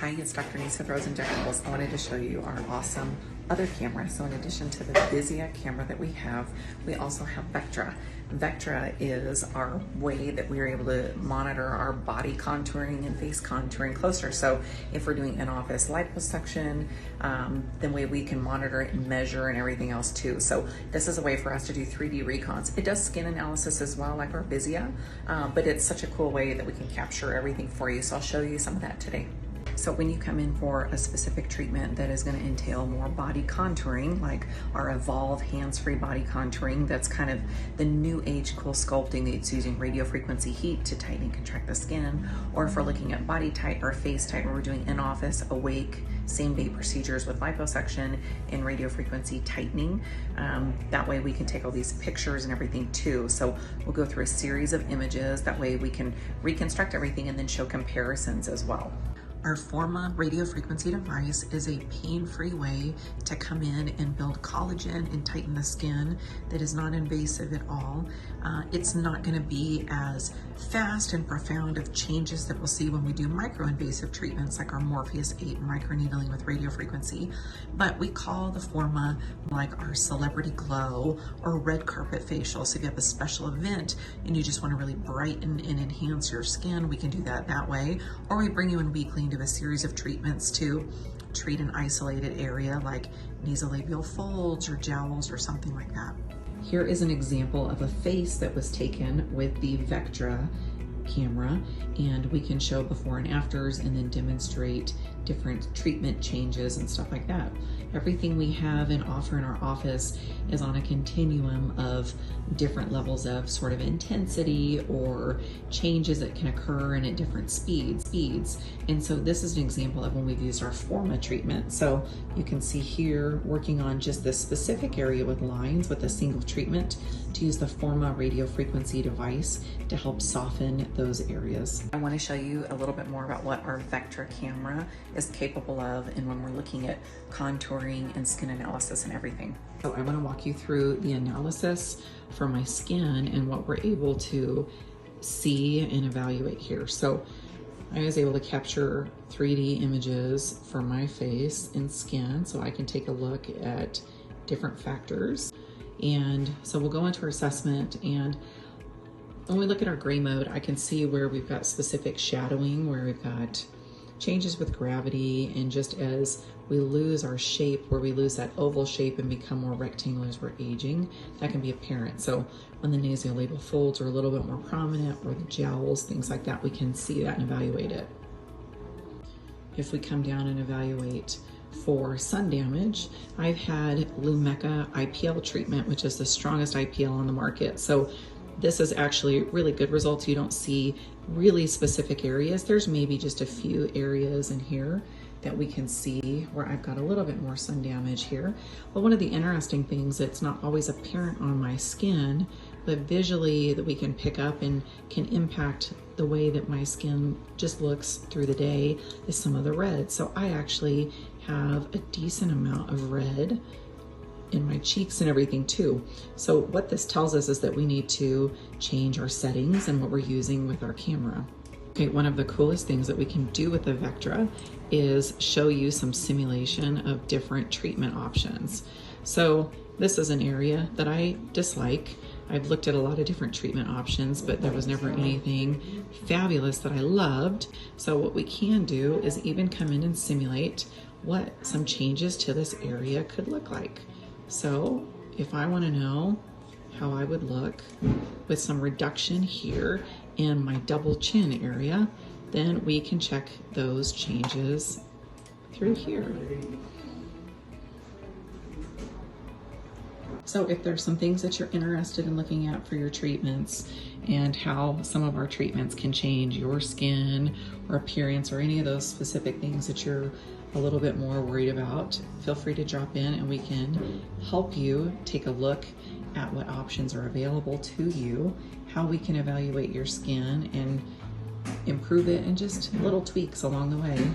Hi, it's Dr. Liz Rose Injectables. I wanted to show you our awesome other camera. So in addition to the Blvd camera that we have, we also have Vectra. Vectra is our way that we're able to monitor our body contouring and face contouring closer. So if we're doing in-office liposuction, then we can monitor it and measure and everything else too. So this is a way for us to do 3D recons. It does skin analysis as well, like our Blvd, but it's such a cool way that we can capture everything for you. So I'll show you some of that today. So when you come in for a specific treatment that is going to entail more body contouring, like our Evolve hands-free body contouring, that's kind of the new age cool sculpting that's using radio frequency heat to tighten and contract the skin, or if we're looking at body tight or face tight, where we're doing in-office, awake, same-day procedures with liposuction and radio frequency tightening. That way we can take all these pictures and everything too. So we'll go through a series of images. That way we can reconstruct everything and then show comparisons as well. Our Forma radio frequency device is a pain-free way to come in and build collagen and tighten the skin that is not invasive at all. It's not going to be as fast and profound of changes that we'll see when we do micro-invasive treatments like our Morpheus 8 microneedling with radio frequency, but we call the Forma like our celebrity glow or red carpet facial. So if you have a special event and you just want to really brighten and enhance your skin, we can do that way, or we bring you in weekly a series of treatments to treat an isolated area like nasolabial folds or jowls or something like that. Here is an example of a face that was taken with the Vectra camera, and we can show before and afters and then demonstrate different treatment changes and stuff like that. Everything we have and offer in our office is on a continuum of different levels of sort of intensity or changes that can occur and at different speeds. And so this is an example of when we've used our Forma treatment. So you can see here working on just this specific area with lines with a single treatment to use the Forma radio frequency device to help soften those areas. I want to show you a little bit more about what our Vectra camera is capable of and when we're looking at contouring and skin analysis and everything. So I want to walk you through the analysis for my skin and what we're able to see and evaluate here. So I was able to capture 3D images for my face and skin so I can take a look at different factors. And so we'll go into our assessment, and when we look at our gray mode, I can see where we've got specific shadowing, where we've got changes with gravity, and just as we lose our shape, where we lose that oval shape and become more rectangular as we're aging, that can be apparent. So when the nasolabial folds are a little bit more prominent, or the jowls, things like that, we can see that and evaluate it. If we come down and evaluate for sun damage, I've had Lumecca IPL treatment, which is the strongest IPL on the market. So this is actually really good results. You don't see really specific areas. There's maybe just a few areas in here that we can see where I've got a little bit more sun damage here. But one of the interesting things that's not always apparent on my skin, but visually that we can pick up and can impact the way that my skin just looks through the day, is some of the red. So I actually have a decent amount of red in my cheeks and everything too. So what this tells us is that we need to change our settings and what we're using with our camera. Okay, one of the coolest things that we can do with the Vectra is show you some simulation of different treatment options. So this is an area that I dislike. I've looked at a lot of different treatment options, but there was never anything fabulous that I loved. So what we can do is even come in and simulate what some changes to this area could look like. So if I want to know how I would look with some reduction here in my double chin area, then we can check those changes through here. So if there's some things that you're interested in looking at for your treatments and how some of our treatments can change your skin or appearance or any of those specific things that you're a little bit more worried about, feel free to drop in and we can help you take a look at what options are available to you, how we can evaluate your skin and improve it, and just little tweaks along the way.